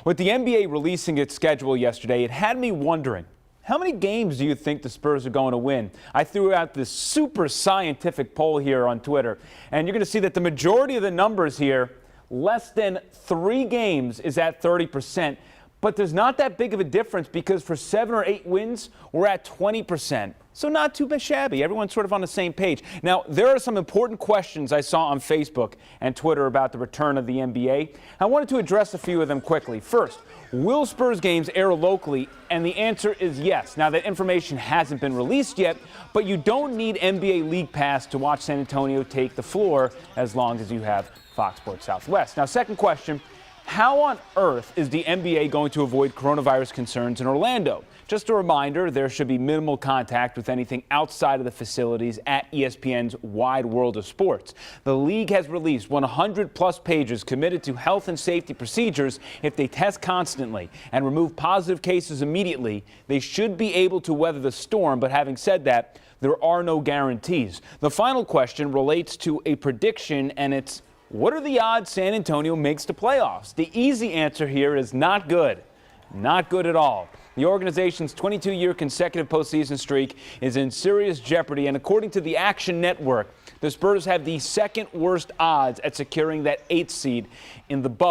With the NBA releasing its schedule yesterday, it had me wondering, how many games do you think the Spurs are going to win? I threw out this super scientific poll here on Twitter, and you're going to see that the majority of the numbers here, less than 3 games, is at 30%. But there's not that big of a difference because for 7 or 8 wins, we're at 20%. So not too shabby. Everyone's sort of on the same page. Now, there are some important questions I saw on Facebook and Twitter about the return of the NBA. I wanted to address a few of them quickly. First, will Spurs games air locally? And the answer is yes. Now, that information hasn't been released yet, but you don't need NBA League Pass to watch San Antonio take the floor as long as you have Fox Sports Southwest. Now, second question. How on earth is the NBA going to avoid coronavirus concerns in Orlando? Just a reminder, there should be minimal contact with anything outside of the facilities at ESPN's Wide World of Sports. The league has released 100-plus pages committed to health and safety procedures. If they test constantly and remove positive cases immediately, they should be able to weather the storm. But having said that, there are no guarantees. The final question relates to a prediction, and it's, what are the odds San Antonio makes the playoffs? The easy answer here is not good. Not good at all. The organization's 22-year consecutive postseason streak is in serious jeopardy, and according to the Action Network, the Spurs have the second worst odds at securing that 8th seed in the bubble.